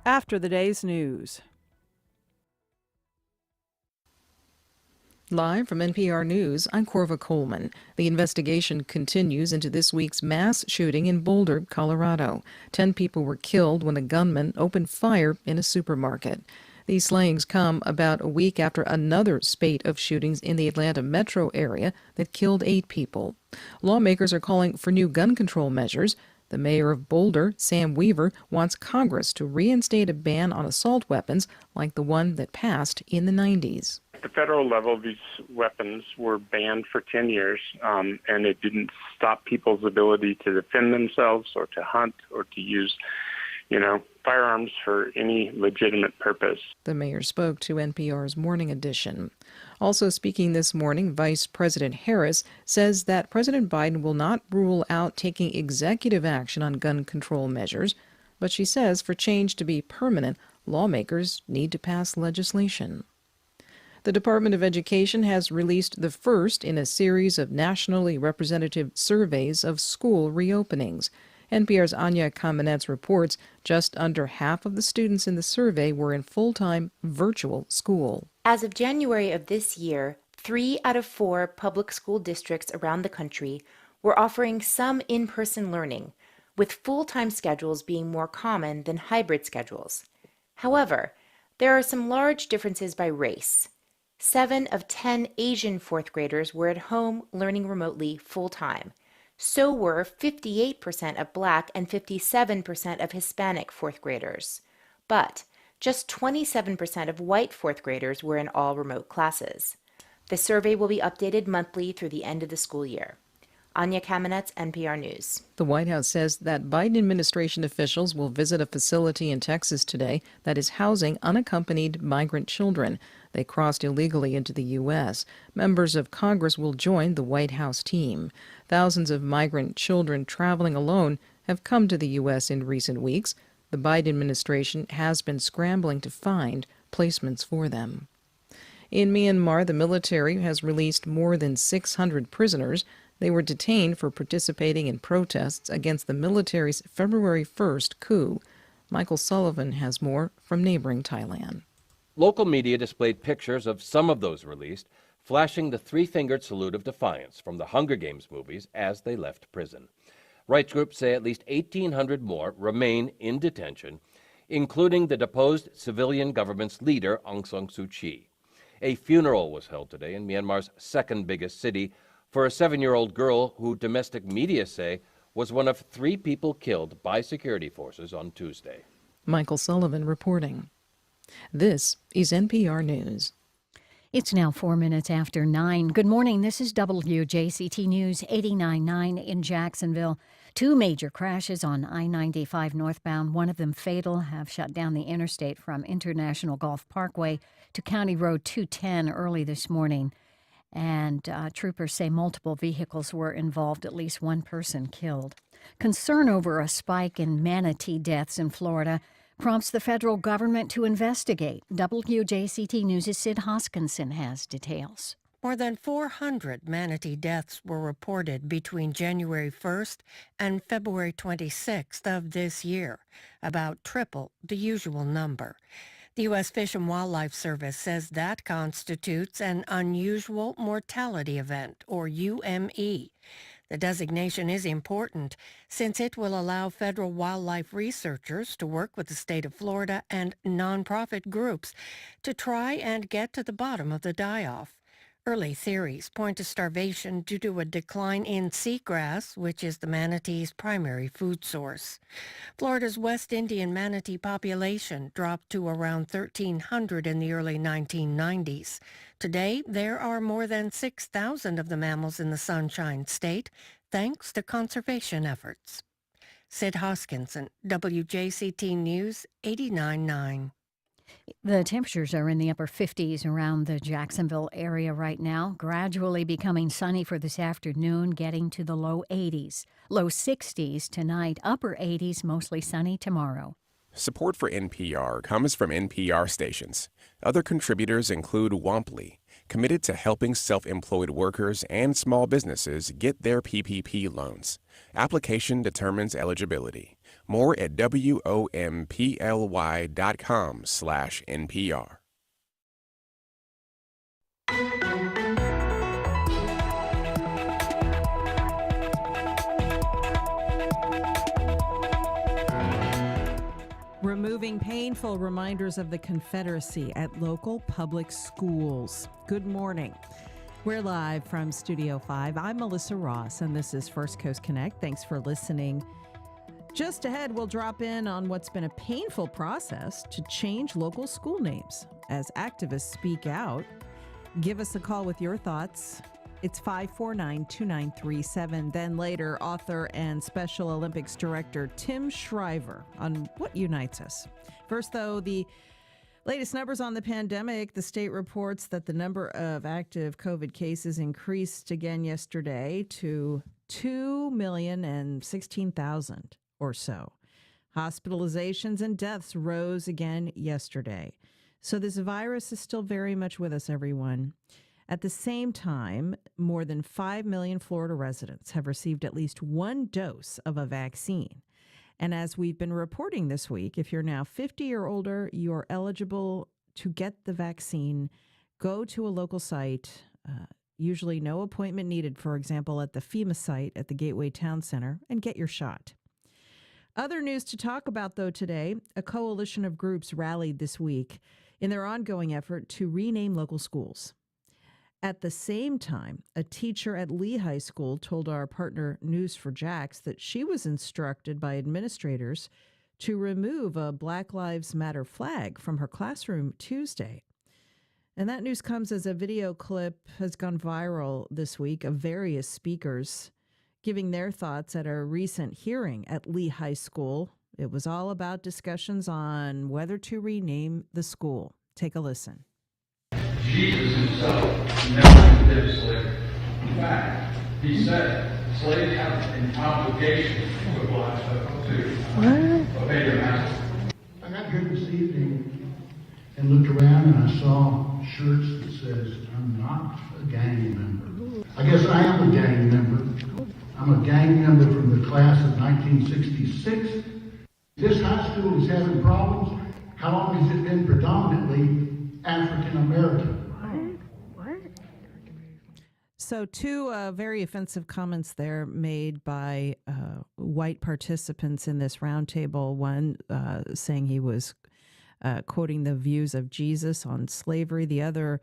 After the day's news. Live from NPR News, I'm Corva Coleman. The investigation continues into this week's mass shooting in Boulder, Colorado. 10 people were killed when a gunman opened fire in a supermarket. These slayings come about a week after another spate of shootings in the Atlanta metro area that killed 8 people. Lawmakers are calling for new gun control measures. The mayor of Boulder, Sam Weaver, wants Congress to reinstate a ban on assault weapons like the one that passed in the 90s. At the federal level, these weapons were banned for 10 years, and it didn't stop people's ability to defend themselves or to hunt or to use, firearms for any legitimate purpose. The mayor spoke to NPR's Morning Edition. Also speaking this morning, Vice President Harris says that President Biden will not rule out taking executive action on gun control measures, but she says for change to be permanent, lawmakers need to pass legislation. The Department of Education has released the first in a series of nationally representative surveys of school reopenings. NPR's Anya Kamenetz reports just under half of the students in the survey were in full-time virtual school. As of January of this year, 3 out of 4 public school districts around the country were offering some in-person learning, with full-time schedules being more common than hybrid schedules. However, there are some large differences by race. 7 of 10 Asian fourth graders were at home learning remotely full-time. So were 58% of Black and 57% of Hispanic fourth graders. But just 27% of white fourth graders were in all remote classes. The survey will be updated monthly through the end of the school year. Anya Kamenetz, NPR News. The White House says that Biden administration officials will visit a facility in Texas today that is housing unaccompanied migrant children. They crossed illegally into the U.S. Members of Congress will join the White House team. Thousands of migrant children traveling alone have come to the U.S. in recent weeks. The Biden administration has been scrambling to find placements for them. In Myanmar, the military has released more than 600 prisoners. They were detained for participating in protests against the military's February 1st coup. Michael Sullivan has more from neighboring Thailand. Local media displayed pictures of some of those released, flashing the three-fingered salute of defiance from the Hunger Games movies as they left prison. Rights groups say at least 1,800 more remain in detention, including the deposed civilian government's leader, Aung San Suu Kyi. A funeral was held today in Myanmar's second biggest city for a 7-year-old girl who domestic media say was one of 3 people killed by security forces on Tuesday. Michael Sullivan reporting. This is NPR News. It's now 4 minutes after 9. Good morning. This is WJCT News 89.9 in Jacksonville. 2 major crashes on I-95 northbound, one of them fatal, have shut down the interstate from International Golf Parkway to County Road 210 early this morning. And troopers say multiple vehicles were involved, at least 1 person killed. Concern over a spike in manatee deaths in Florida prompts the federal government to investigate. WJCT News' Sid Hoskinson has details. More than 400 manatee deaths were reported between January 1st and February 26th of this year, about triple the usual number. The U.S. Fish and Wildlife Service says that constitutes an unusual mortality event, or UME. The designation is important since it will allow federal wildlife researchers to work with the state of Florida and nonprofit groups to try and get to the bottom of the die-off. Early theories point to starvation due to a decline in seagrass, which is the manatee's primary food source. Florida's West Indian manatee population dropped to around 1,300 in the early 1990s. Today, there are more than 6,000 of the mammals in the Sunshine State, thanks to conservation efforts. Sid Hoskinson, WJCT News, 89.9. The temperatures are in the upper 50s around the Jacksonville area right now, gradually becoming sunny for this afternoon, getting to the low 80s. Low 60s tonight, upper 80s, mostly sunny tomorrow. Support for NPR comes from NPR stations. Other contributors include Womply, committed to helping self-employed workers and small businesses get their PPP loans. Application determines eligibility. More at womply.com/NPR. Removing painful reminders of the Confederacy at local public schools. Good morning. We're live from Studio 5. I'm Melissa Ross, and this is First Coast Connect. Thanks for listening. Just ahead, we'll drop in on what's been a painful process to change local school names as activists speak out. Give us a call with your thoughts. It's 549-2937. Then later, author and Special Olympics director Tim Shriver on what unites us. First, though, the latest numbers on the pandemic. The state reports that the number of active COVID cases increased again yesterday to 2,016,000 or so. Hospitalizations and deaths rose again yesterday. So this virus is still very much with us, everyone. At the same time, more than 5 million Florida residents have received at least one dose of a vaccine. And as we've been reporting this week, if you're now 50 or older, you're eligible to get the vaccine. Go to a local site, usually no appointment needed, for example, at the FEMA site at the Gateway Town Center, and get your shot. Other news to talk about, though, today, a coalition of groups rallied this week in their ongoing effort to rename local schools. At the same time, a teacher at Lee High School told our partner News4JAX that she was instructed by administrators to remove a Black Lives Matter flag from her classroom Tuesday. And that news comes as a video clip has gone viral this week of various speakers giving their thoughts at a recent hearing at Lee High School. It was all about discussions on whether to rename the school. Take a listen. Jesus himself never condemned slavery. In fact, he said slaves have an obligation to obey their master. I got here this evening and looked around and I saw shirts that says, "I'm not a gang member." I guess I am a gang member. I'm a gang member from the class of 1966. This high school is having problems. How long has it been predominantly African American? So two very offensive comments there made by white participants in this roundtable. One saying he was quoting the views of Jesus on slavery. The other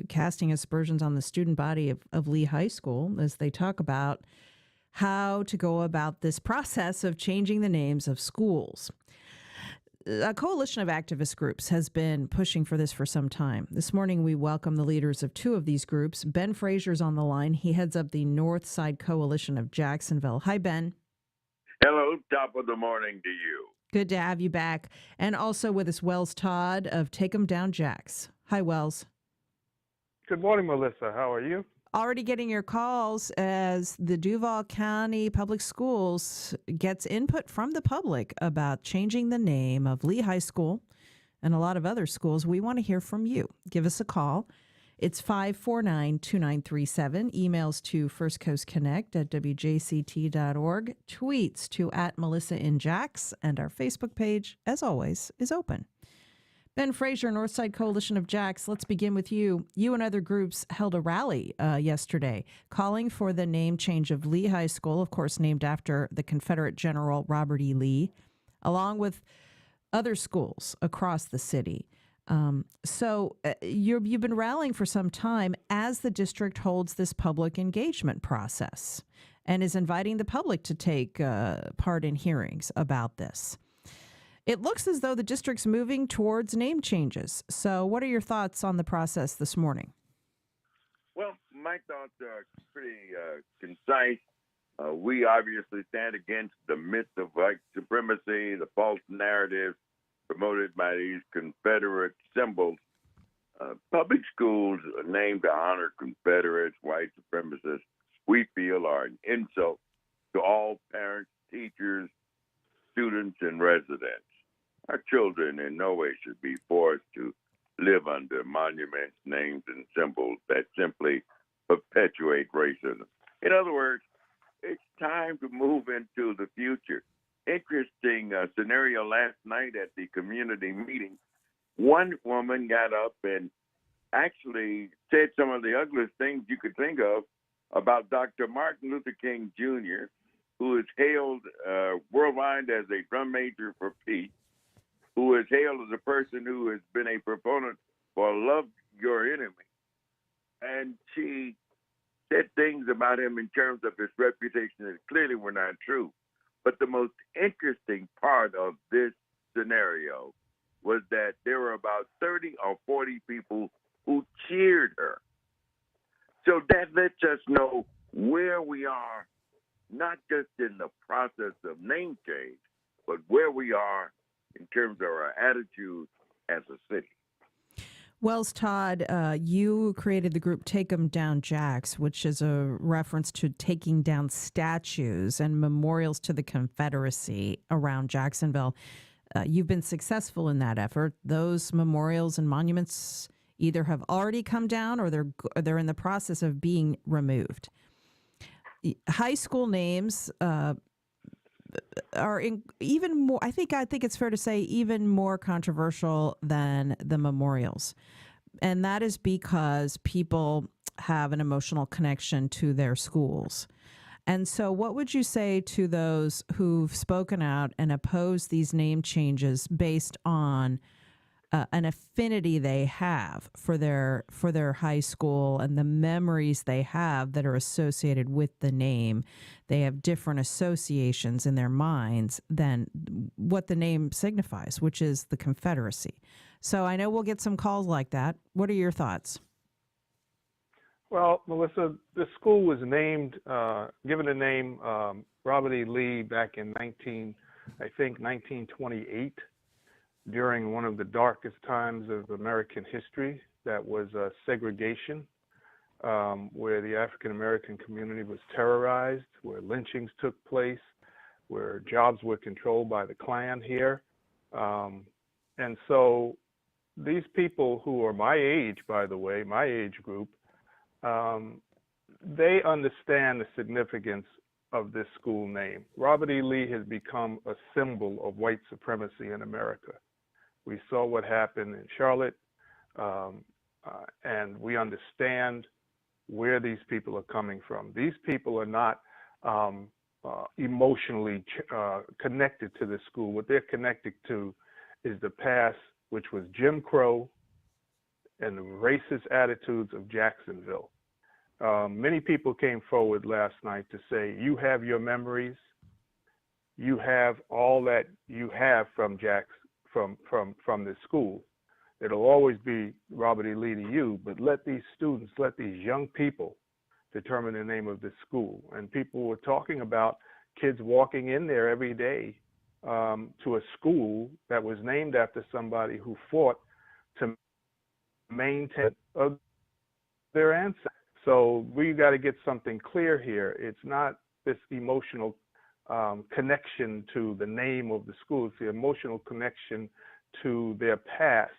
casting aspersions on the student body of Lee High School as they talk about how to go about this process of changing the names of schools. A coalition of activist groups has been pushing for this for some time. This morning, we welcome the leaders of two of these groups. Ben Frazier's on the line. He heads up the North Side Coalition of Jacksonville. Hi, Ben. Hello. Top of the morning to you. Good to have you back. And also with us, Wells Todd of Take 'em Down Jacks. Hi, Wells. Good morning, Melissa. How are you? Already getting your calls as the Duval County Public Schools gets input from the public about changing the name of Lee High School and a lot of other schools. We want to hear from you. Give us a call. It's 549-2937. Emails to firstcoastconnect@wjct.org. Tweets to @MelissaInJax. And our Facebook page, as always, is open. Ben Frazier, Northside Coalition of Jacks, let's begin with you. You and other groups held a rally yesterday calling for the name change of Lee High School, of course, named after the Confederate General Robert E. Lee, along with other schools across the city. So you've been rallying for some time as the district holds this public engagement process and is inviting the public to take part in hearings about this. It looks as though the district's moving towards name changes. So what are your thoughts on the process this morning? Well, my thoughts are pretty concise. We obviously stand against the myth of white supremacy, the false narrative promoted by these Confederate symbols. Public schools named to honor Confederates, white supremacists, we feel are an insult to all parents, teachers, students, and residents. Our children in no way should be forced to live under monuments, names, and symbols that simply perpetuate racism. In other words, it's time to move into the future. Interesting scenario last night at the community meeting. One woman got up and actually said some of the ugliest things you could think of about Dr. Martin Luther King Jr., who is hailed worldwide as a drum major for peace, who is hailed as a person who has been a proponent for love your enemy. And she said things about him in terms of his reputation that clearly were not true. But the most interesting part of this scenario was that there were about 30 or 40 people who cheered her. So that lets us know where we are, not just in the process of name change, but where we are in terms of our attitude as a city. Wells Todd, you created the group Take 'em Down Jacks, which is a reference to taking down statues and memorials to the Confederacy around Jacksonville. You've been successful in that effort. Those memorials and monuments either have already come down or they're in the process of being removed. High school names are even more. I think it's fair to say even more controversial than the memorials, and that is because people have an emotional connection to their schools. And so, what would you say to those who've spoken out and opposed these name changes based on an affinity they have for their high school and the memories they have that are associated with the name? They have different associations in their minds than what the name signifies, which is the Confederacy. So I know we'll get some calls like that. What are your thoughts? Well, Melissa, the school was named, given the name Robert E. Lee back in 1928, during one of the darkest times of American history. That was segregation, where the African American community was terrorized, where lynchings took place, where jobs were controlled by the Klan here. And so these people who are my age, by the way, my age group, they understand the significance of this school name. Robert E. Lee has become a symbol of white supremacy in America. We saw what happened in Charlotte, and we understand where these people are coming from. These people are not emotionally connected to the school. What they're connected to is the past, which was Jim Crow and the racist attitudes of Jacksonville. Many people came forward last night to say, you have your memories, you have all that you have from from this school. It'll always be Robert E. Lee to you, but let these students, let these young people determine the name of this school. And people were talking about kids walking in there every day to a school that was named after somebody who fought to maintain their ancestors. So we got to get something clear here. It's not this emotional connection to the name of the school. It's the emotional connection to their past.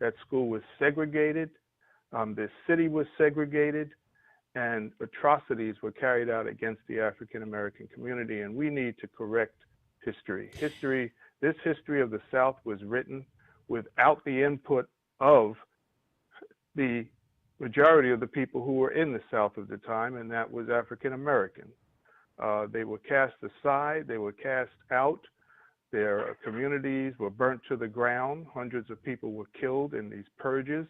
That school was segregated, this city was segregated, and atrocities were carried out against the African American community, and we need to correct history. This history of the South was written without the input of the majority of the people who were in the South at the time, and that was African American. They were cast aside, they were cast out, their communities were burnt to the ground, hundreds of people were killed in these purges.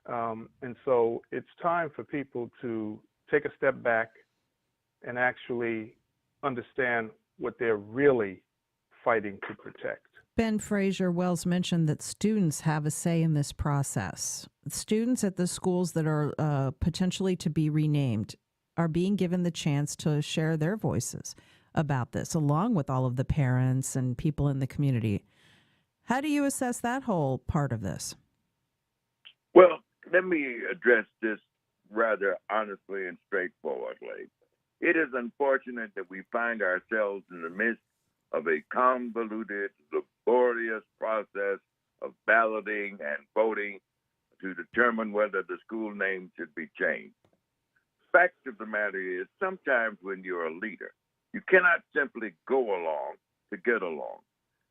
And so it's time for people to take a step back and actually understand what they're really fighting to protect. Ben Fraser, Wells mentioned that students have a say in this process. Students at the schools that are potentially to be renamed are being given the chance to share their voices about this, along with all of the parents and people in the community. How do you assess that whole part of this? Well, let me address this rather honestly and straightforwardly. It is unfortunate that we find ourselves in the midst of a convoluted, laborious process of balloting and voting to determine whether the school name should be changed. Fact of the matter is, sometimes when you're a leader, you cannot simply go along to get along.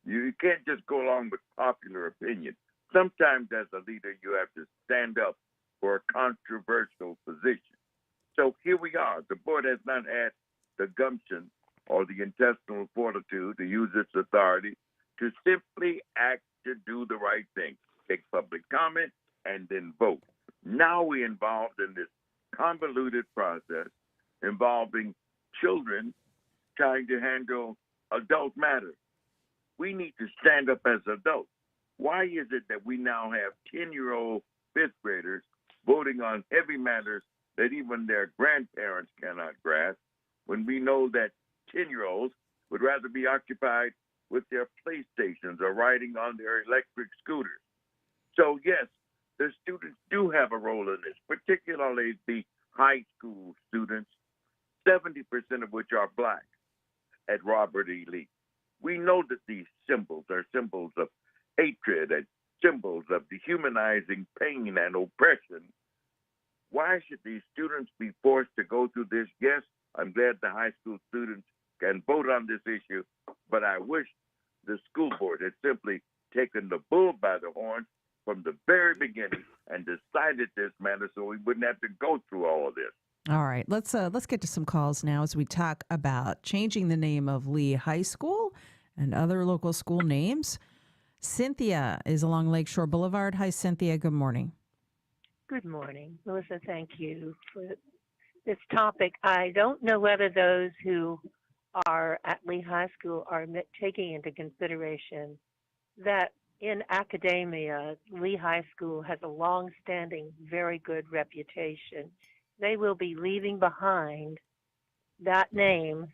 You can't just go along with popular opinion. Sometimes as a leader, you have to stand up for a controversial position. So here we are. The board has not had the gumption or the intestinal fortitude to use its authority to simply act to do the right thing, take public comment, and then vote. Now we're involved in this convoluted process involving children trying to handle adult matters. We need to stand up as adults. Why is it that we now have 10-year-old fifth graders voting on heavy matters that even their grandparents cannot grasp, when we know that 10-year-olds would rather be occupied with their PlayStations or riding on their electric scooters? So yes, the students do have a role in this, particularly the high school students, 70% of which are black at Robert E. Lee. We know that these symbols are symbols of hatred and symbols of dehumanizing pain and oppression. Why should these students be forced to go through this? Yes, I'm glad the high school students can vote on this issue, but I wish the school board had simply taken the bull by the horn from the very beginning and decided this matter so we wouldn't have to go through all of this. All right, let's get to some calls now as we talk about changing the name of Lee High School and other local school names. Cynthia is along Lakeshore Boulevard. Hi, Cynthia. Good morning. Good morning, Melissa. Thank you for this topic. I don't know whether those who are at Lee High School are taking into consideration that in academia, Lee High School has a long-standing, very good reputation. They will be leaving behind that name,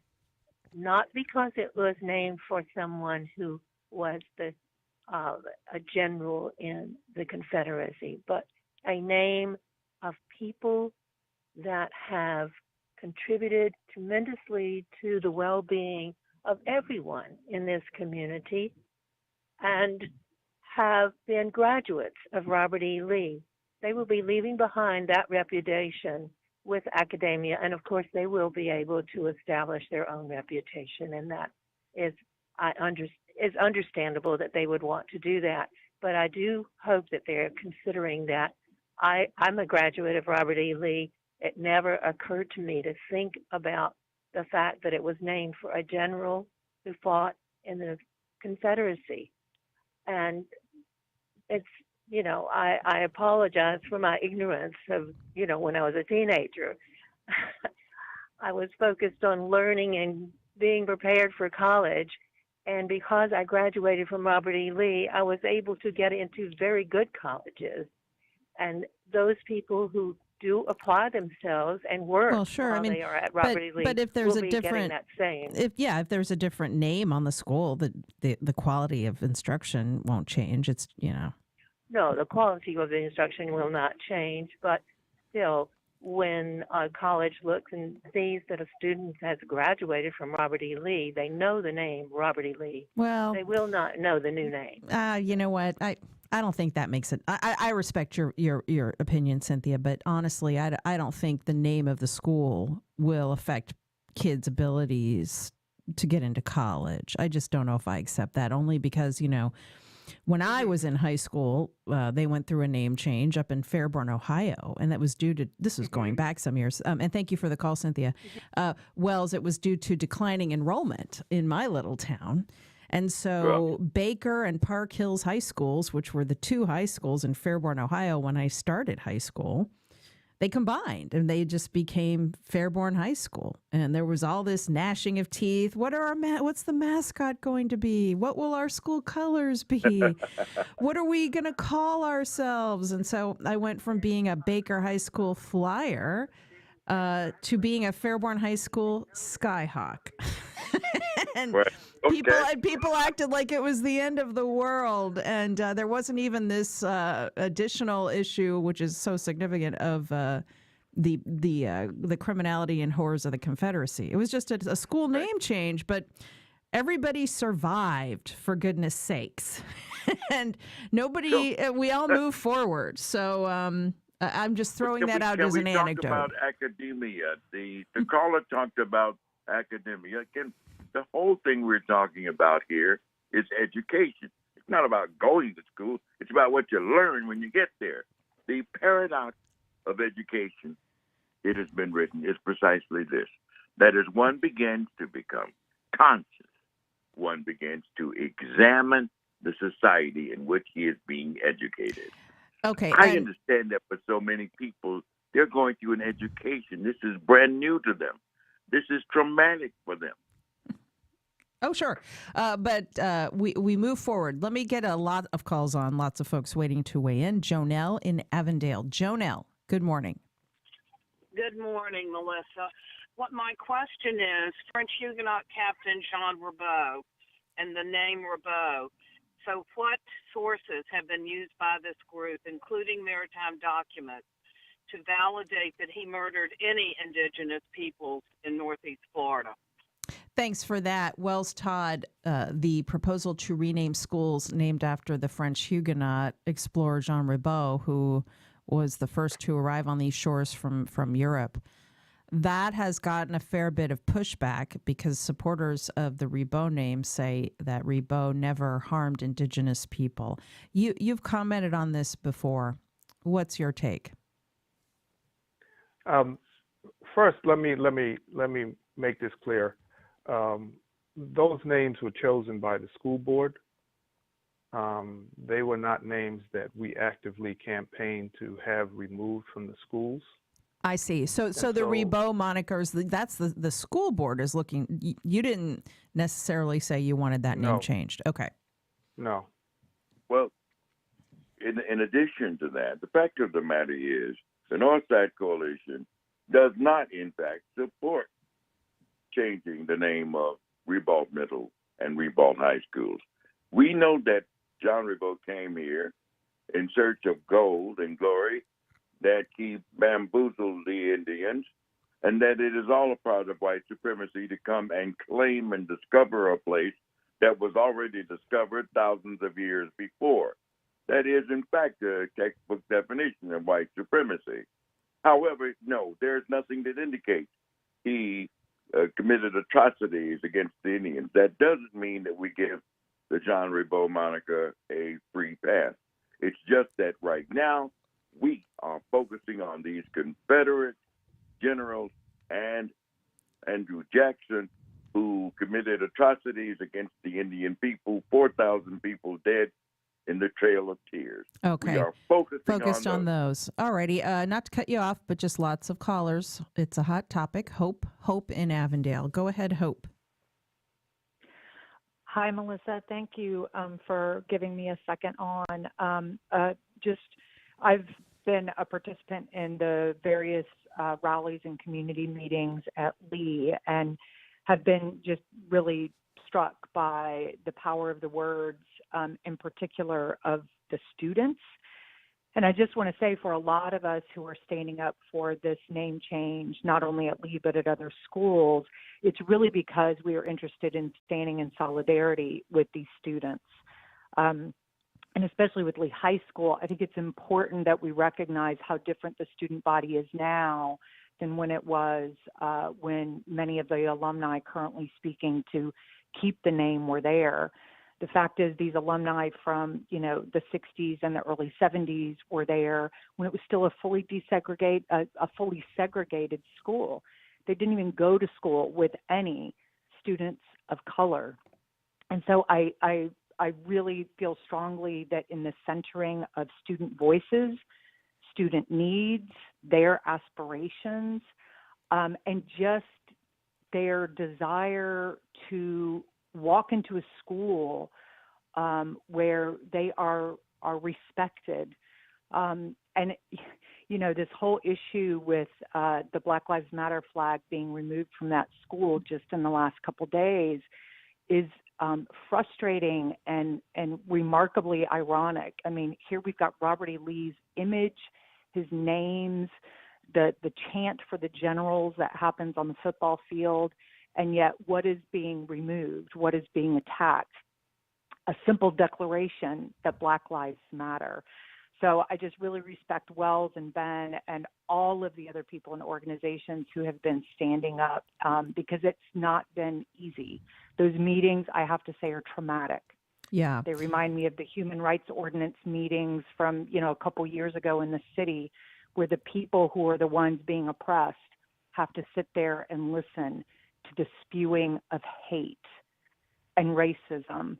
not because it was named for someone who was a general in the Confederacy, but a name of people that have contributed tremendously to the well-being of everyone in this community and have been graduates of Robert E. Lee. They will be leaving behind that reputation with academia, and of course they will be able to establish their own reputation, and that is understandable that they would want to do that. But I do hope that they're considering that. I'm a graduate of Robert E. Lee. It never occurred to me to think about the fact that it was named for a general who fought in the Confederacy. And it's, I apologize for my ignorance of, when I was a teenager. I was focused on learning and being prepared for college. And because I graduated from Robert E. Lee, I was able to get into very good colleges. And those people who do apply themselves and work well, sure. while they are at Robert E. Lee but if there's will a be different, getting that same. if there's a different name on the school, the quality of instruction won't change. It's No, the quality of the instruction will not change, but still, when a college looks and sees that a student has graduated from Robert E. Lee, they know the name Robert E. Lee. Well, they will not know the new name. You know what? I don't think that makes it. I respect your opinion, Cynthia, but honestly, I don't think the name of the school will affect kids' abilities to get into college. I just don't know if I accept that, only because, when I was in high school, they went through a name change up in Fairborn, Ohio, and that was due to, this was going back some years, and thank you for the call, Cynthia. Wells, it was due to declining enrollment in my little town. And so Baker and Park Hills High Schools, which were the two high schools in Fairborn, Ohio, when I started high school, they combined and they just became Fairborn High School. And there was all this gnashing of teeth. What's the mascot going to be? What will our school colors be? What are we going to call ourselves? And so I went from being a Baker High School Flyer to being a Fairborn High School Skyhawk. And people acted like it was the end of the world, and there wasn't even this additional issue, which is so significant, of the criminality and horrors of the Confederacy. It was just a school name change, but everybody survived, for goodness sakes. and nobody, we all move forward. So I'm just throwing that out as an anecdote. Talk about academia. The caller talked about academia. Again, the whole thing we're talking about here is education. It's not about going to school. It's about what you learn when you get there. The paradox of education, it has been written, is precisely this. That as one begins to become conscious, one begins to examine the society in which he is being educated. Okay. I understand that for so many people, they're going through an education. This is brand new to them. This is traumatic for them. Oh, sure. But we move forward. Let me get a lot of calls on, lots of folks waiting to weigh in. Jonelle in Avondale. Jonelle, good morning. Good morning, Melissa. What my question is, French Huguenot Captain Jean Ribault and the name Ribault. So what sources have been used by this group, including maritime documents, to validate that he murdered any indigenous peoples in Northeast Florida? Thanks for that. Wells Todd, the proposal to rename schools named after the French Huguenot explorer Jean Ribault, who was the first to arrive on these shores from Europe, that has gotten a fair bit of pushback because supporters of the Ribault name say that Ribault never harmed indigenous people. You've commented on this before. What's your take? First, let me make this clear. Those names were chosen by the school board. They were not names that we actively campaigned to have removed from the schools. I see. So the Ribault monikers, that's the school board is looking. You didn't necessarily say you wanted that name changed. Okay. No. Well, in addition to that, the fact of the matter is the Northside Coalition does not, in fact, support changing the name of Ribault Middle and Ribault High Schools. We know that John Ribault came here in search of gold and glory, that he bamboozled the Indians, and that it is all a part of white supremacy to come and claim and discover a place that was already discovered thousands of years before. That is, in fact, a textbook definition of white supremacy. However, no, there's nothing that indicates he committed atrocities against the Indians. That doesn't mean that we give the John Ribault moniker a free pass. It's just that right now, we are focusing on these Confederate generals and Andrew Jackson, who committed atrocities against the Indian people, 4,000 people dead in the Trail of Tears. Okay. We are focused on those. All righty. Not to cut you off, but just lots of callers. It's a hot topic. Hope in Avondale. Go ahead, Hope. Hi, Melissa. Thank you for giving me a second on. I've been a participant in the various rallies and community meetings at Lee and have been just really struck by the power of the words, in particular of the students. And I just want to say for a lot of us who are standing up for this name change, not only at Lee but at other schools, it's really because we are interested in standing in solidarity with these students. And especially with Lee High School, I think it's important that we recognize how different the student body is now than when it was when many of the alumni currently speaking to keep the name were there. The fact is these alumni from, the 60s and the early 70s were there when it was still a fully segregated school. They didn't even go to school with any students of color. And so I really feel strongly that in the centering of student voices, student needs, their aspirations, and just their desire to walk into a school where they are respected. And, this whole issue with the Black Lives Matter flag being removed from that school just in the last couple days is frustrating and remarkably ironic. I mean, here we've got Robert E. Lee's image, his names, the chant for the generals that happens on the football field, and yet what is being removed, what is being attacked? a simple declaration that Black Lives Matter. So I just really respect Wells and Ben and all of the other people and organizations who have been standing up because it's not been easy. Those meetings, I have to say, are traumatic. Yeah. They remind me of the human rights ordinance meetings from, a couple years ago in the city, where the people who are the ones being oppressed have to sit there and listen to the spewing of hate and racism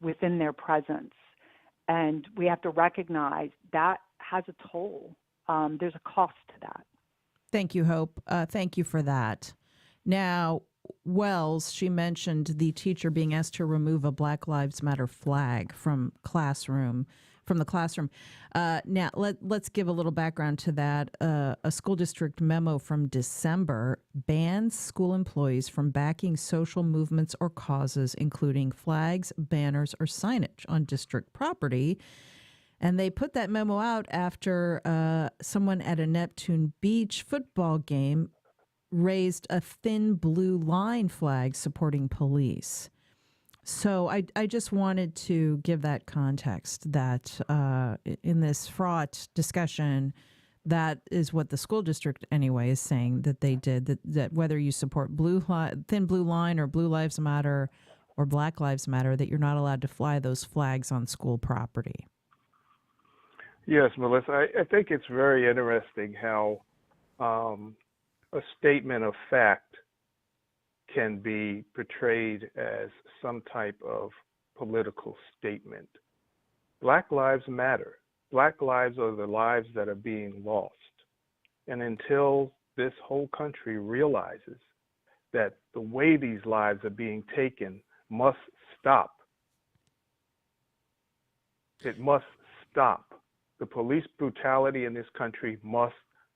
within their presence. And we have to recognize that has a toll. There's a cost to that. Thank you, Hope. Thank you for that. Now, Wells, she mentioned the teacher being asked to remove a Black Lives Matter flag from the classroom. Now, let's give a little background to that. A school district memo from December bans school employees from backing social movements or causes, including flags, banners, or signage on district property. And they put that memo out after someone at a Neptune Beach football game raised a thin blue line flag supporting police. So I just wanted to give that context that in this fraught discussion, that is what the school district anyway is saying that they did, that whether you support thin blue line or Blue Lives Matter or Black Lives Matter, that you're not allowed to fly those flags on school property. Yes, Melissa, I think it's very interesting how a statement of fact can be portrayed as some type of political statement. Black lives matter. Black lives are the lives that are being lost. And until this whole country realizes that the way these lives are being taken must stop, it must stop. The police brutality in this country must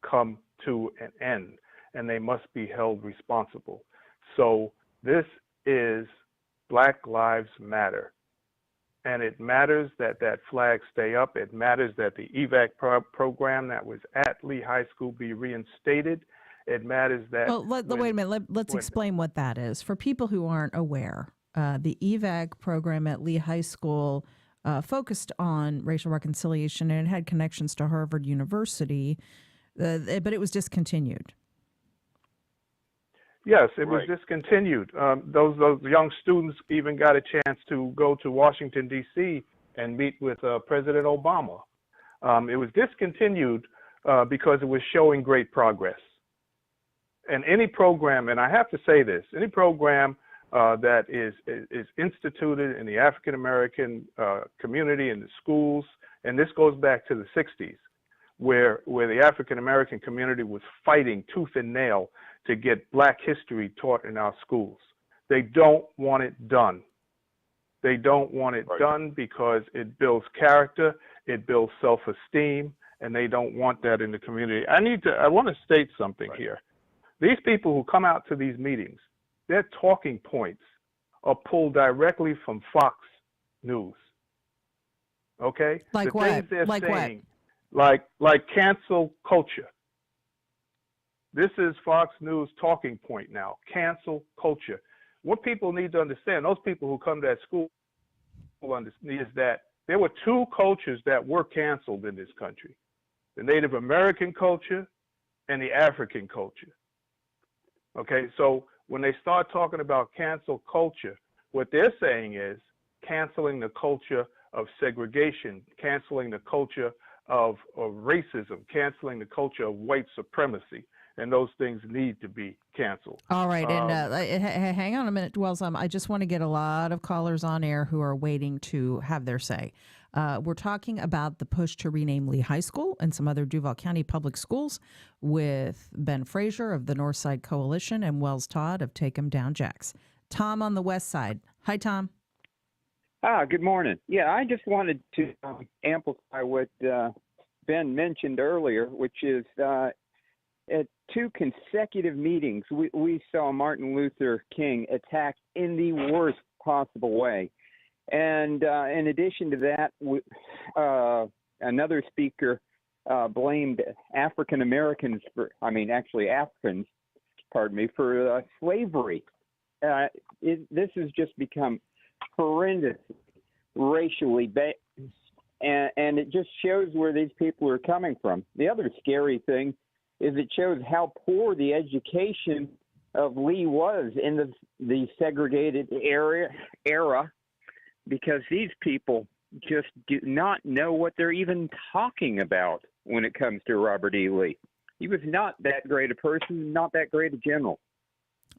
come to an end, and they must be held responsible. So this is Black Lives Matter. And it matters that that flag stay up. It matters that the EVAC program that was at Lee High School be reinstated. It matters that... Well, wait a minute. Let's explain what that is. For people who aren't aware, the EVAC program at Lee High School focused on racial reconciliation, and it had connections to Harvard University, but it was discontinued. Yes, it was discontinued. Those young students even got a chance to go to Washington, D.C. and meet with President Obama. It was discontinued because it was showing great progress. And any program, and I have to say this, any program that is instituted in the African American community in the schools, and this goes back to the 60s, where the African American community was fighting tooth and nail to get Black history taught in our schools. They don't want it done. They don't want it done because it builds character, it builds self-esteem, and they don't want that in the community. I want to state something here. These people who come out to these meetings, their talking points are pulled directly from Fox News. Okay? Like the what? Things they're like saying, what? Like cancel culture. This is Fox News talking point now, cancel culture. What people need to understand, those people who come to that school understand, is that there were two cultures that were canceled in this country, the Native American culture and the African culture. Okay, so when they start talking about cancel culture, what they're saying is canceling the culture of segregation, canceling the culture of racism, canceling the culture of white supremacy. And those things need to be canceled. All right. And hang on a minute, Wells. I just want to get a lot of callers on air who are waiting to have their say. We're talking about the push to rename Lee High School and some other Duval County public schools with Ben Frazier of the Northside Coalition and Wells Todd of Take 'em Down Jacks. Tom on the west side. Hi, Tom. Good morning. Yeah, I just wanted to amplify what Ben mentioned earlier, which is at two consecutive meetings, we saw Martin Luther King attacked in the worst possible way. And in addition to that, another speaker blamed African Americans Africans, for slavery. This has just become horrendous racially based, and it just shows where these people are coming from. The other scary thing is it shows how poor the education of Lee was in the segregated era, because these people just do not know what they're even talking about when it comes to Robert E. Lee. He was not that great a person, not that great a general.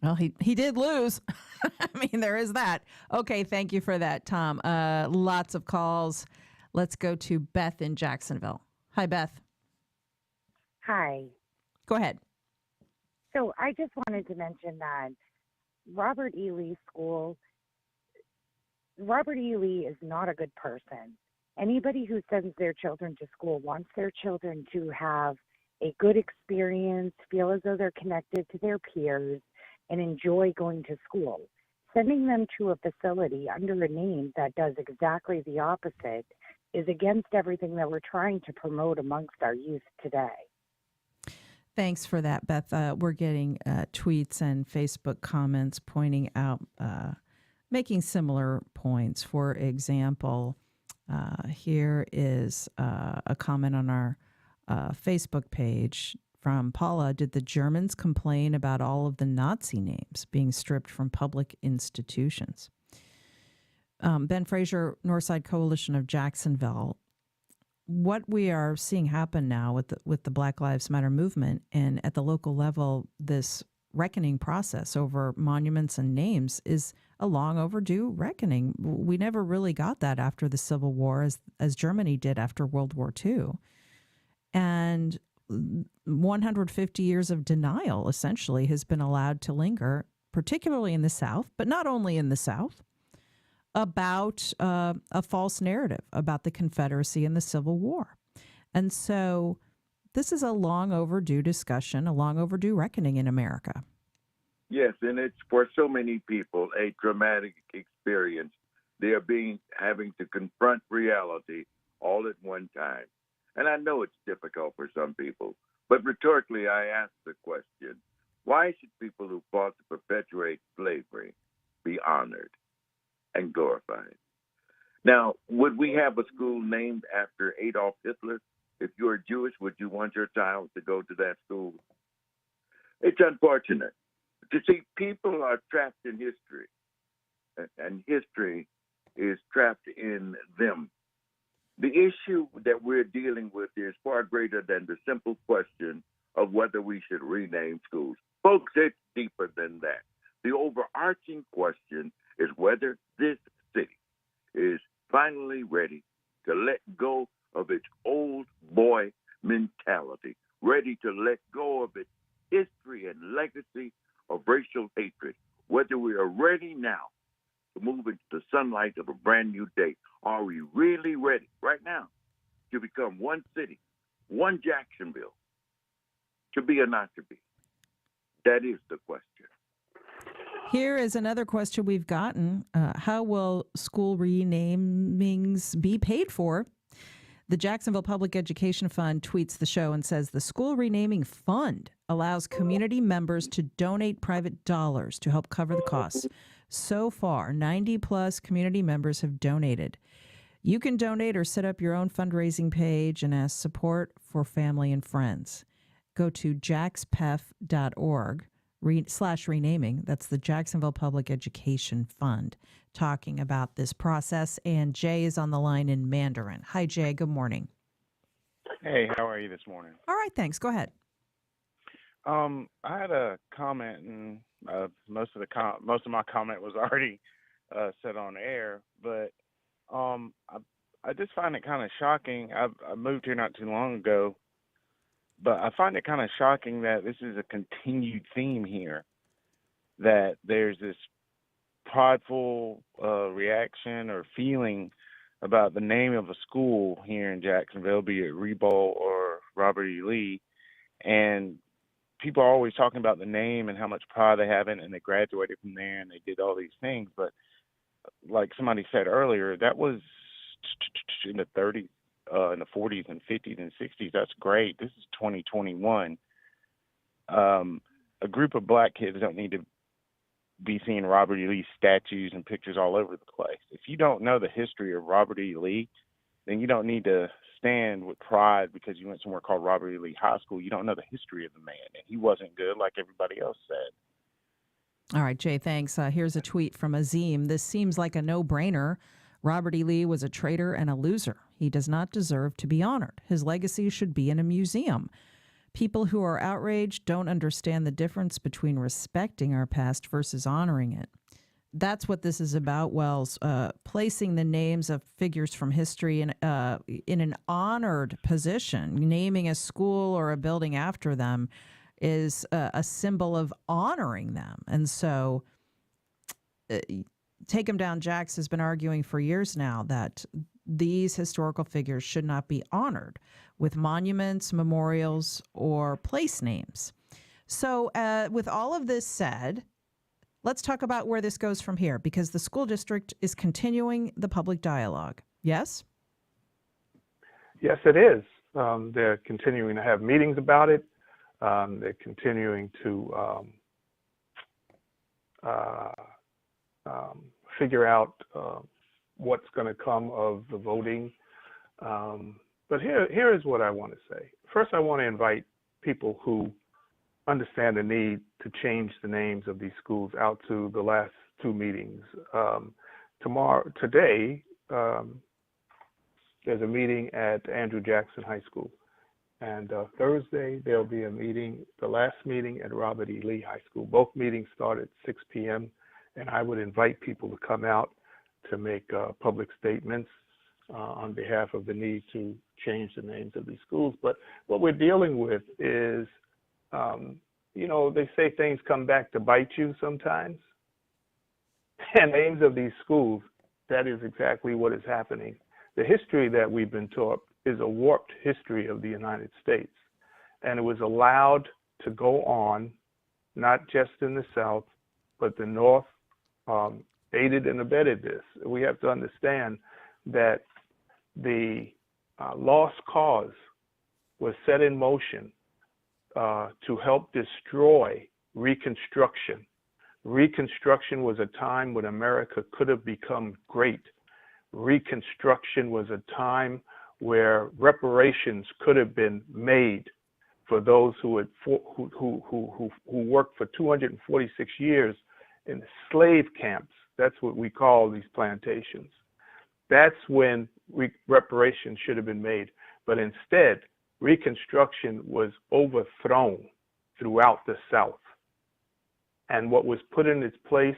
Well, he did lose. I mean, there is that. Okay, thank you for that, Tom. Lots of calls. Let's go to Beth in Jacksonville. Hi, Beth. Hi. Go ahead. So I just wanted to mention that Robert E. Lee School, Robert E. Lee is not a good person. Anybody who sends their children to school wants their children to have a good experience, feel as though they're connected to their peers, and enjoy going to school. Sending them to a facility under a name that does exactly the opposite is against everything that we're trying to promote amongst our youth today. Thanks for that, Beth. We're getting tweets and Facebook comments pointing out, making similar points. For example, here is a comment on our Facebook page from Paula. Did the Germans complain about all of the Nazi names being stripped from public institutions? Ben Fraser, Northside Coalition of Jacksonville. What we are seeing happen now with the Black Lives Matter movement, and at the local level, this reckoning process over monuments and names is a long overdue reckoning. We never really got that after the Civil War, as Germany did after World War II. And 150 years of denial essentially has been allowed to linger, particularly in the South, but not only in the South, about a false narrative about the Confederacy and the Civil War. And so this is a long overdue discussion, a long overdue reckoning in America. Yes, and it's for so many people a traumatic experience. They are having to confront reality all at one time. And I know it's difficult for some people, but rhetorically I ask the question, why should people who fought to perpetuate slavery be honored and glorified? Now, would we have a school named after Adolf Hitler? If you're Jewish, would you want your child to go to that school? It's unfortunate. You see, people are trapped in history, and history is trapped in them. The issue that we're dealing with is far greater than the simple question of whether we should rename schools. Folks, it's deeper than that. The overarching question is whether this city is finally ready to let go of its old boy mentality, ready to let go of its history and legacy of racial hatred, whether we are ready now to move into the sunlight of a brand new day. Are we really ready right now to become one city, one Jacksonville, to be or not to be? That is the question. Here is another question we've gotten. How will school renamings be paid for? The Jacksonville Public Education Fund tweets the show and says the school renaming fund allows community members to donate private dollars to help cover the costs. So far, 90 plus community members have donated. You can donate or set up your own fundraising page and ask support for family and friends. Go to jaxpef.org/renaming. That's the Jacksonville Public Education Fund talking about this process. And Jay is on the line in Mandarin. Hi, Jay. Good morning. Hey, how are you this morning? All right, thanks. Go ahead. I had a comment, and most of my comment was already said on air, but I just find it kind of shocking. I moved here not too long ago, but I find it kind of shocking that this is a continued theme here, that there's this prideful reaction or feeling about the name of a school here in Jacksonville, be it Rebold or Robert E. Lee, and people are always talking about the name and how much pride they have in it, and they graduated from there and they did all these things. But like somebody said earlier, that was in the 30s, in the 40s and 50s and 60s. That's great. This is 2021. A group of black kids don't need to be seeing Robert E. Lee statues and pictures all over the place. If you don't know the history of Robert E. Lee, then you don't need to stand with pride because you went somewhere called Robert E. Lee High School. You don't know the history of the man, and he wasn't good like everybody else said. All right, Jay, thanks. Here's a tweet from Azim. This seems like a no-brainer. Robert E. Lee was a traitor and a loser. He does not deserve to be honored. His legacy should be in a museum. People who are outraged don't understand the difference between respecting our past versus honoring it. That's what this is about, Wells. Placing the names of figures from history in an honored position, naming a school or a building after them, is a symbol of honoring them. And so Take 'em Down Jax has been arguing for years now that these historical figures should not be honored with monuments, memorials, or place names. So with all of this said, let's talk about where this goes from here, because the school district is continuing the public dialogue. Yes? Yes, it is. They're continuing to have meetings about it. They're continuing to figure out what's going to come of the voting. But here is what I want to say. First, I want to invite people who understand the need to change the names of these schools out to the last two meetings. Today, there's a meeting at Andrew Jackson High School. And Thursday, there'll be a meeting, the last meeting at Robert E. Lee High School. Both meetings start at 6 p.m. And I would invite people to come out to make public statements on behalf of the need to change the names of these schools. But what we're dealing with is, they say things come back to bite you sometimes. And names of these schools, that is exactly what is happening. The history that we've been taught is a warped history of the United States. And it was allowed to go on, not just in the South, but the North aided and abetted this. We have to understand that the lost cause was set in motion to help destroy Reconstruction. Reconstruction was a time when America could have become great. Reconstruction was a time where reparations could have been made for those who worked for 246 years in slave camps. That's what we call these plantations. That's when reparations should have been made. But instead, Reconstruction was overthrown throughout the South. And what was put in its place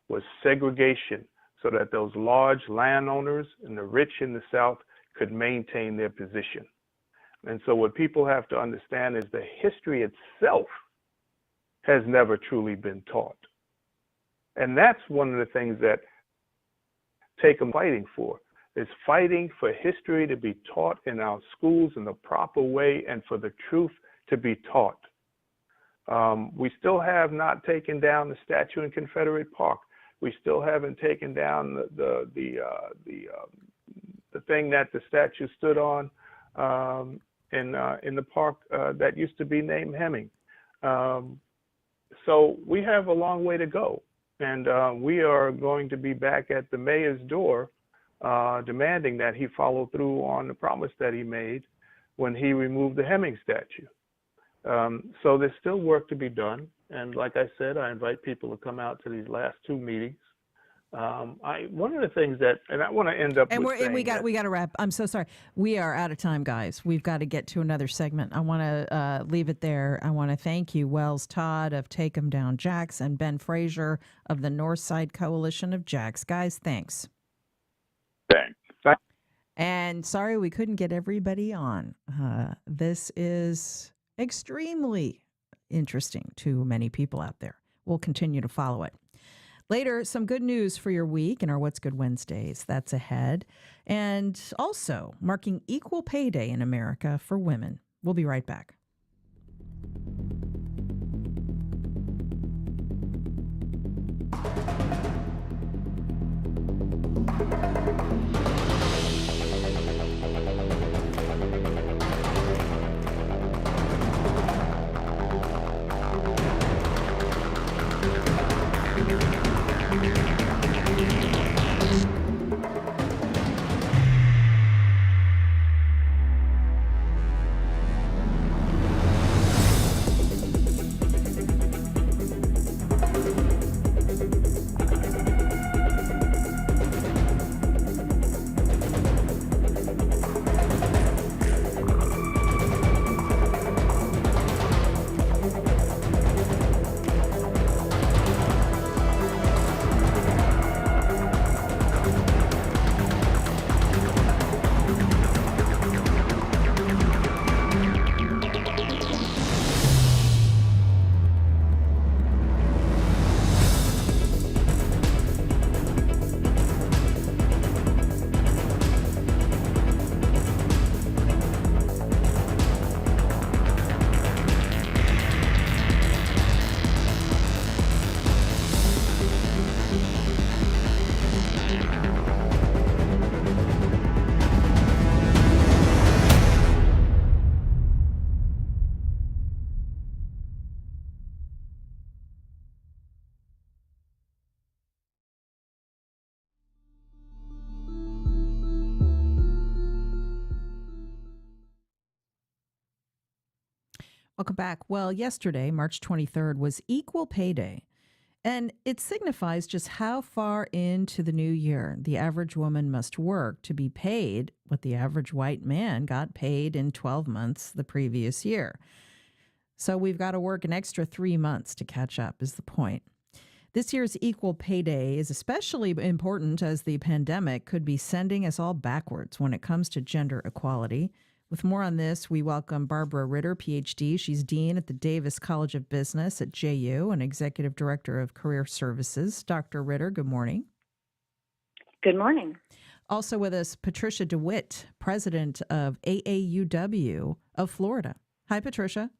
was segregation, so that those large landowners and the rich in the South could maintain their position. And so what people have to understand is the history itself has never truly been taught. And that's one of the things that Take 'em fighting for, is fighting for history to be taught in our schools in the proper way and for the truth to be taught. We still have not taken down the statue in Confederate Park. We still haven't taken down the thing that the statue stood on in the park that used to be named Hemming. So we have a long way to go, and we are going to be back at the mayor's door demanding that he follow through on the promise that he made when he removed the Hemming statue. So there's still work to be done. And like I said, I invite people to come out to these last two meetings. One of the things that, and I want to end up and with we got to wrap. I'm so sorry. We are out of time, guys. We've got to get to another segment. I want to leave it there. I want to thank you, Wells Todd of Take 'em Down Jax and Ben Frazier of the Northside Coalition of Jax. Guys, thanks. Thanks. And sorry we couldn't get everybody on. This is extremely interesting to many people out there. We'll continue to follow it. Later, some good news for your week in our What's Good Wednesdays. That's ahead. And also marking Equal Pay Day in America for women. We'll be right back. Welcome back. Well, yesterday, March 23rd, was Equal Pay Day. And it signifies just how far into the new year the average woman must work to be paid what the average white man got paid in 12 months the previous year. So we've got to work an extra 3 months to catch up, is the point. This year's Equal Pay Day is especially important as the pandemic could be sending us all backwards when it comes to gender equality. With more on this, we welcome Barbara Ritter, PhD. She's Dean at the Davis College of Business at JU and Executive Director of Career Services. Dr. Ritter, good morning. Good morning. Also with us, Patricia DeWitt, President of AAUW of Florida. Hi, Patricia.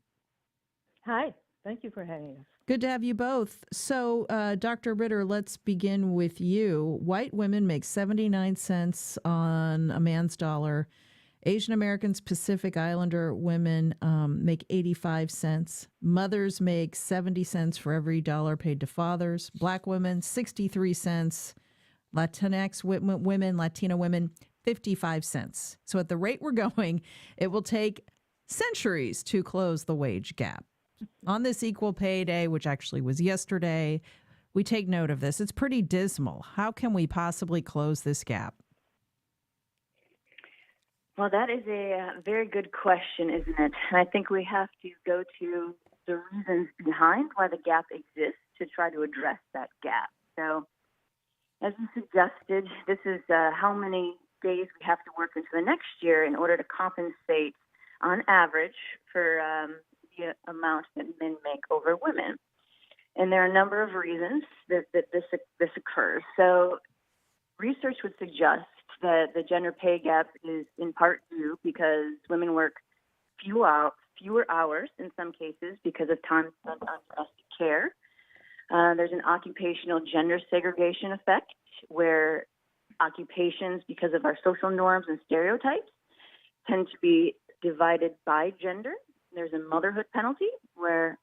Hi. Thank you for having us. Good to have you both. So, Dr. Ritter, let's begin with you. White women make 79 cents on a man's dollar. Asian Americans, Pacific Islander women make 85 cents. Mothers make 70 cents for every dollar paid to fathers. Black women, 63 cents. Latinx women, Latino women, 55 cents. So at the rate we're going, it will take centuries to close the wage gap. On this Equal Pay Day, which actually was yesterday, we take note of this. It's pretty dismal. How can we possibly close this gap? Well, that is a very good question, isn't it? And I think we have to go to the reasons behind why the gap exists to try to address that gap. So, as you suggested, this is how many days we have to work into the next year in order to compensate, on average, for the amount that men make over women. And there are a number of reasons that this occurs. So, research would suggest that the gender pay gap is in part due because women work fewer hours in some cases because of time spent on domestic care. There's an occupational gender segregation effect where occupations, because of our social norms and stereotypes, tend to be divided by gender. There's a motherhood penalty where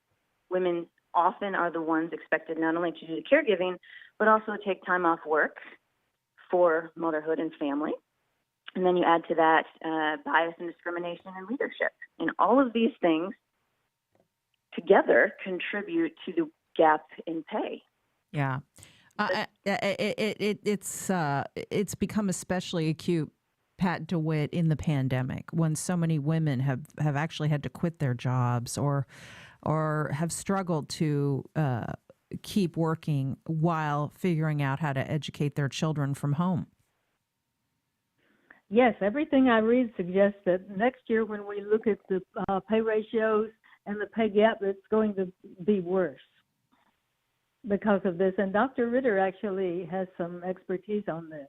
women often are the ones expected not only to do the caregiving, but also take time off work for motherhood and family. And then you add to that bias and discrimination in leadership. And all of these things together contribute to the gap in pay. Yeah. It's become especially acute, Pat DeWitt, in the pandemic when so many women have actually had to quit their jobs or have struggled to keep working while figuring out how to educate their children from home. Yes, everything I read suggests that next year when we look at the pay ratios and the pay gap, it's going to be worse because of this. And Dr. Ritter actually has some expertise on this.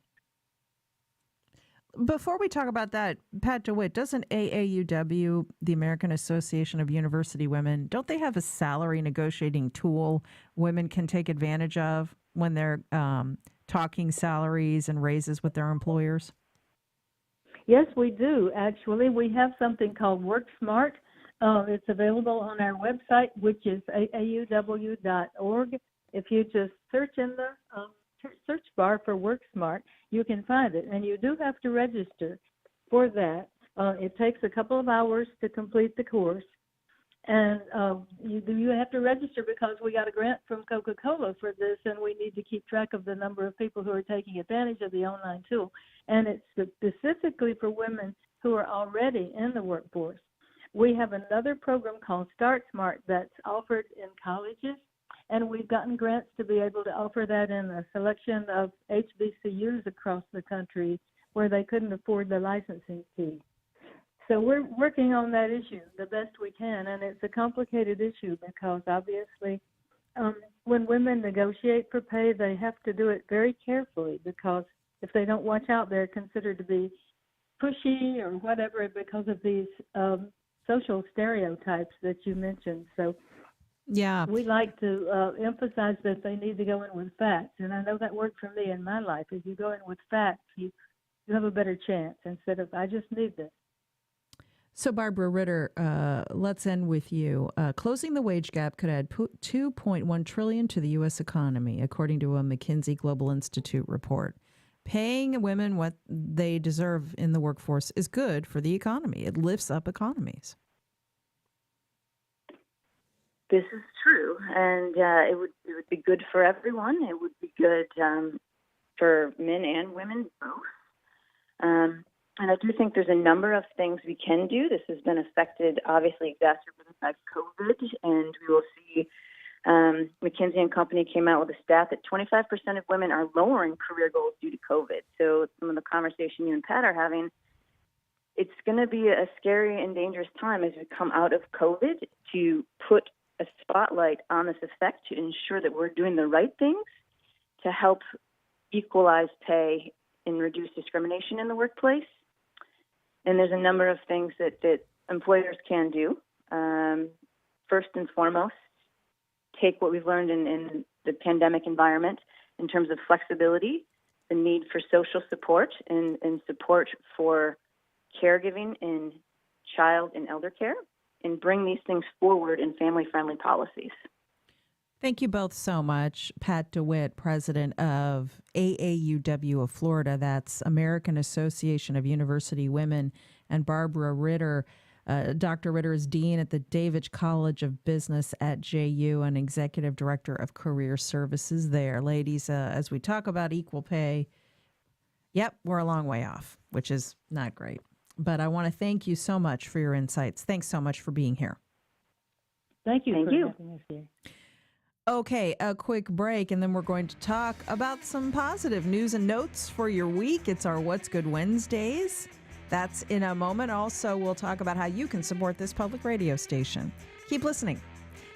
Before we talk about that, Pat DeWitt, doesn't AAUW, the American Association of University Women, don't they have a salary negotiating tool women can take advantage of when they're talking salaries and raises with their employers? Yes, we do. Actually, we have something called WorkSmart. It's available on our website, which is aauw.org. If you just search in the search bar for WorkSmart, you can find it, and you do have to register for that. It takes a couple of hours to complete the course, and you have to register because we got a grant from Coca-Cola for this, and we need to keep track of the number of people who are taking advantage of the online tool, and it's specifically for women who are already in the workforce. We have another program called Start Smart that's offered in colleges, and we've gotten grants to be able to offer that in a selection of HBCUs across the country where they couldn't afford the licensing fee. So we're working on that issue the best we can, and it's a complicated issue because obviously when women negotiate for pay, they have to do it very carefully because if they don't watch out, they're considered to be pushy or whatever because of these social stereotypes that you mentioned. So yeah, we like to emphasize that they need to go in with facts. And I know that worked for me in my life. If you go in with facts, you have a better chance instead of, I just need this. So, Barbara Ritter, let's end with you. Closing the wage gap could add $2.1 trillion to the U.S. economy, according to a McKinsey Global Institute report. Paying women what they deserve in the workforce is good for the economy. It lifts up economies. this is true, and it would be good for everyone. It would be good for men and women both. And I do think there's a number of things we can do. This has been obviously exacerbated by COVID, and we will see. McKinsey and Company came out with a stat that 25% of women are lowering career goals due to COVID. So some of the conversation you and Pat are having, it's going to be a scary and dangerous time as we come out of COVID to put a spotlight on this effect to ensure that we're doing the right things to help equalize pay and reduce discrimination in the workplace. And there's a number of things that employers can do. First and foremost, take what we've learned in the pandemic environment in terms of flexibility, the need for social support and support for caregiving in child and elder care, and bring these things forward in family-friendly policies. Thank you both so much. Pat DeWitt, president of AAUW of Florida, that's American Association of University Women, and Barbara Ritter. Dr. Ritter is dean at the Davidge College of Business at JU and executive director of career services there. Ladies, as we talk about equal pay, yep, we're a long way off, which is not great. But I want to thank you so much for your insights. Thanks so much for being here. Thank you. Thank you. Having us here. Okay, a quick break, and then we're going to talk about some positive news and notes for your week. It's our What's Good Wednesdays. That's in a moment. Also, we'll talk about how you can support this public radio station. Keep listening.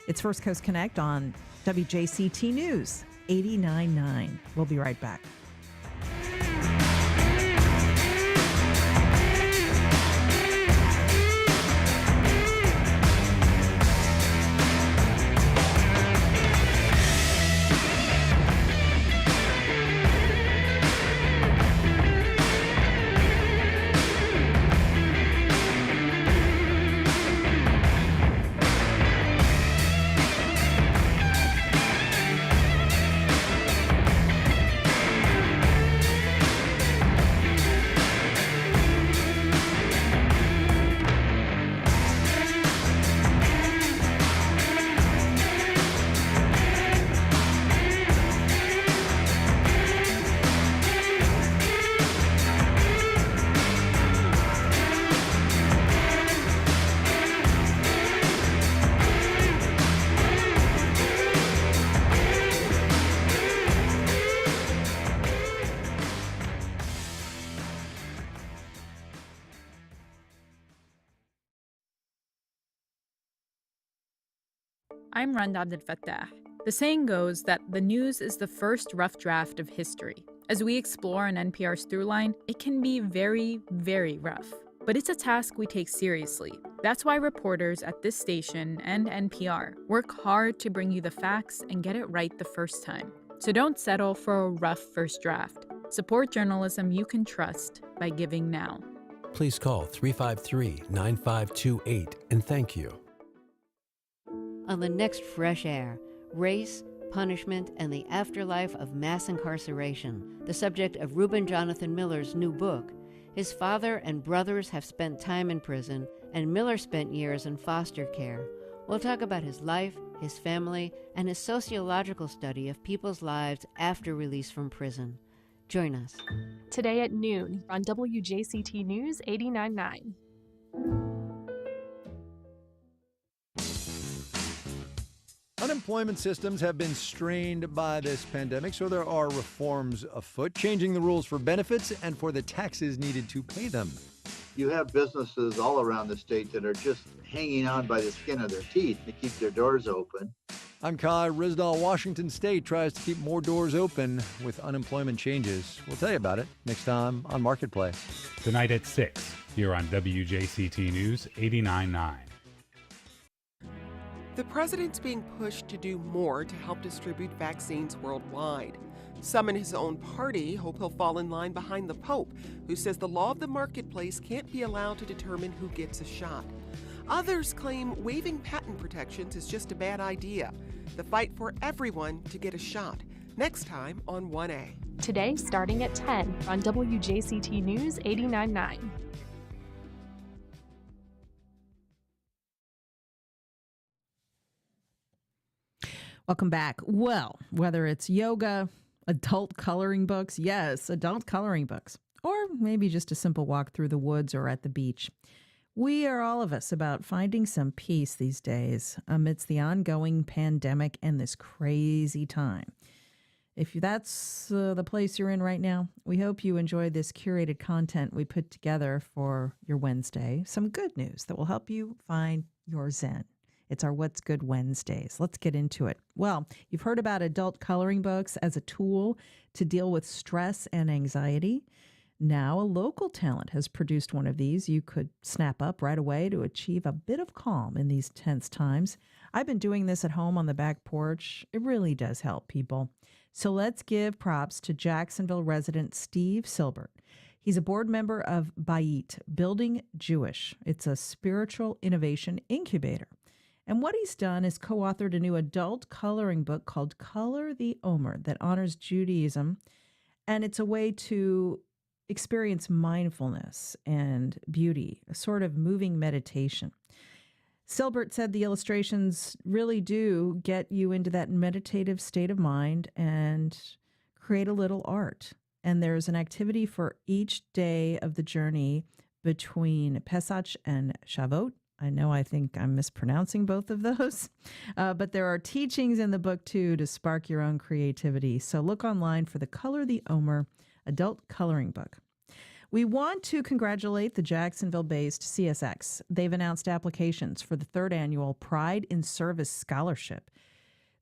It's First Coast Connect on WJCT News 89.9. We'll be right back. I'm Randa Abdel Fattah. The saying goes that the news is the first rough draft of history. As we explore an NPR's throughline, it can be very, very rough. But it's a task we take seriously. That's why reporters at this station and NPR work hard to bring you the facts and get it right the first time. So don't settle for a rough first draft. Support journalism you can trust by giving now. Please call 353-9528 and thank you. On the next Fresh Air, race, punishment, and the afterlife of mass incarceration, the subject of Reuben Jonathan Miller's new book. His father and brothers have spent time in prison, and Miller spent years in foster care. We'll talk about his life, his family, and his sociological study of people's lives after release from prison. Join us. Today at noon on WJCT News 89.9. Unemployment systems have been strained by this pandemic, so there are reforms afoot, changing the rules for benefits and for the taxes needed to pay them. You have businesses all around the state that are just hanging on by the skin of their teeth to keep their doors open. I'm Kai Risdall. Washington State tries to keep more doors open with unemployment changes. We'll tell you about it next time on Marketplace. Tonight at 6, here on WJCT News 89.9. The president's being pushed to do more to help distribute vaccines worldwide. Some in his own party hope he'll fall in line behind the Pope, who says the law of the marketplace can't be allowed to determine who gets a shot. Others claim waiving patent protections is just a bad idea. The fight for everyone to get a shot. Next time on 1A. Today, starting at 10 on WJCT News 89.9. Welcome back. Well, whether it's yoga, adult coloring books, yes, adult coloring books, or maybe just a simple walk through the woods or at the beach, we are all of us about finding some peace these days amidst the ongoing pandemic and this crazy time. If that's the place you're in right now, we hope you enjoy this curated content we put together for your Wednesday. Some good news that will help you find your Zen. It's our What's Good Wednesdays. Let's get into it. Well, you've heard about adult coloring books as a tool to deal with stress and anxiety. Now, a local talent has produced one of these you could snap up right away to achieve a bit of calm in these tense times. I've been doing this at home on the back porch. It really does help people. So let's give props to Jacksonville resident Steve Silbert. He's a board member of Bayit, Building Jewish. It's a spiritual innovation incubator. And what he's done is co-authored a new adult coloring book called Color the Omer that honors Judaism. And it's a way to experience mindfulness and beauty, a sort of moving meditation. Silbert said the illustrations really do get you into that meditative state of mind and create a little art. And there's an activity for each day of the journey between Pesach and Shavuot. I think I'm mispronouncing both of those, but there are teachings in the book, too, to spark your own creativity. So look online for the Color the Omer adult coloring book. We want to congratulate the Jacksonville-based CSX. They've announced applications for the third annual Pride in Service Scholarship.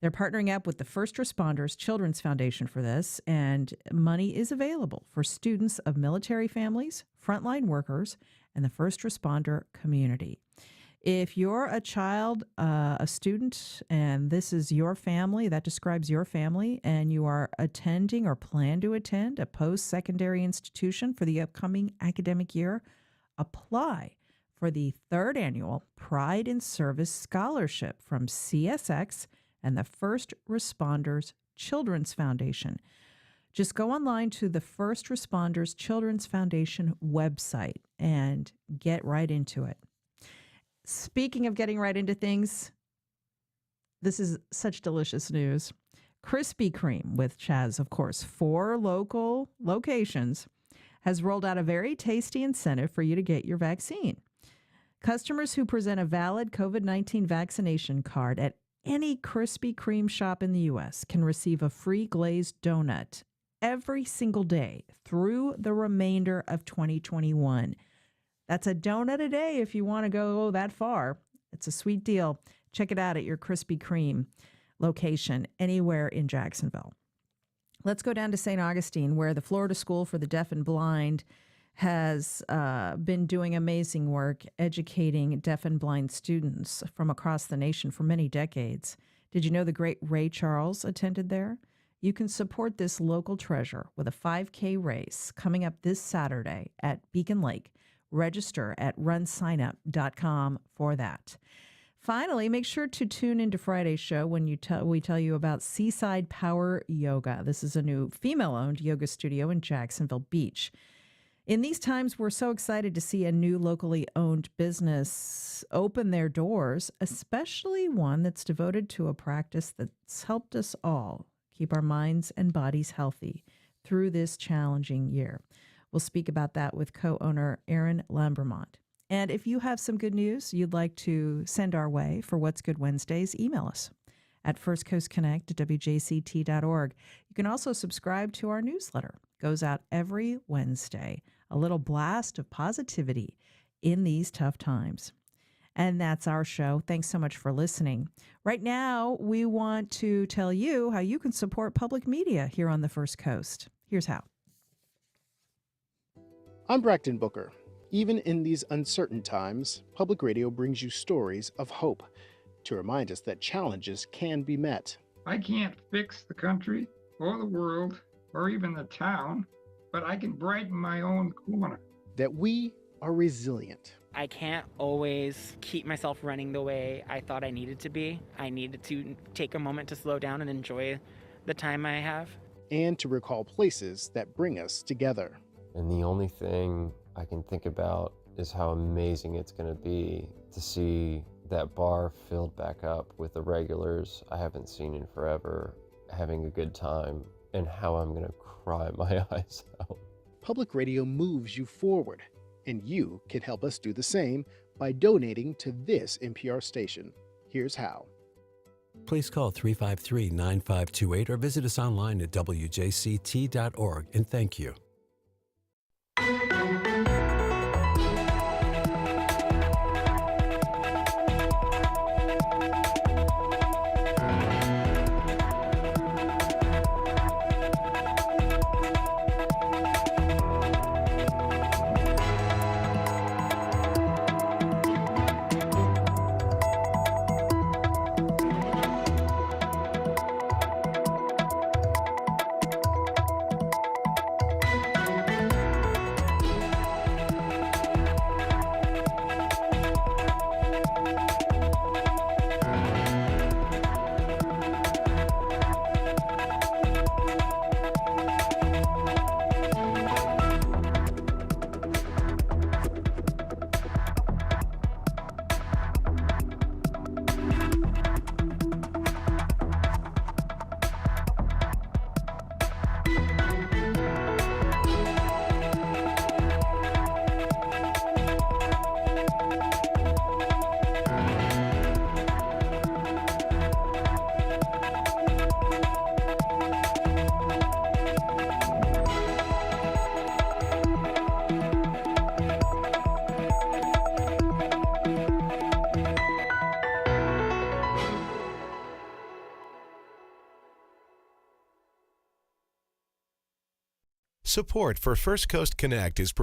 They're partnering up with the First Responders Children's Foundation for this, and money is available for students of military families, frontline workers, and the first responder community. If you're a child, a student, and this is your family, that describes your family, and you are attending or plan to attend a post-secondary institution for the upcoming academic year, apply for the third annual Pride in Service Scholarship from CSX and the First Responders Children's Foundation. Just go online to the First Responders Children's Foundation website and get right into it. Speaking of getting right into things, this is such delicious news. Krispy Kreme, with Chaz, of course, 4 local locations, has rolled out a very tasty incentive for you to get your vaccine. Customers who present a valid COVID-19 vaccination card at any Krispy Kreme shop in the U.S. can receive a free glazed donut every single day through the remainder of 2021. That's a donut a day if you want to go that far. It's a sweet deal. Check it out at your Krispy Kreme location anywhere in Jacksonville. Let's go down to St. Augustine, where the Florida School for the Deaf and Blind has been doing amazing work educating deaf and blind students from across the nation for many decades. Did you know the great Ray Charles attended there? You can support this local treasure with a 5K race coming up this Saturday at Beacon Lake. Register at runsignup.com for that. Finally, make sure to tune into Friday's show when we tell you about Seaside Power Yoga. This is a new female-owned yoga studio in Jacksonville Beach. In these times, we're so excited to see a new locally owned business open their doors, especially one that's devoted to a practice that's helped us all keep our minds and bodies healthy through this challenging year. We'll speak about that with co-owner Aaron Lambermont. And if you have some good news you'd like to send our way for What's Good Wednesdays, email us at firstcoastconnect@wjct.org. You can also subscribe to our newsletter. It goes out every Wednesday. A little blast of positivity in these tough times. And that's our show. Thanks so much for listening. Right now, we want to tell you how you can support public media here on the First Coast. Here's how. I'm Braxton Booker. Even in these uncertain times, public radio brings you stories of hope to remind us that challenges can be met. I can't fix the country or the world or even the town, but I can brighten my own corner. That we are resilient. I can't always keep myself running the way I thought I needed to be. I needed to take a moment to slow down and enjoy the time I have. And to recall places that bring us together. And the only thing I can think about is how amazing it's going to be to see that bar filled back up with the regulars I haven't seen in forever, having a good time, and how I'm going to cry my eyes out. Public radio moves you forward, and you can help us do the same by donating to this NPR station. Here's how. Please call 353-9528 or visit us online at wjct.org, and thank you. Support for First Coast Connect is provided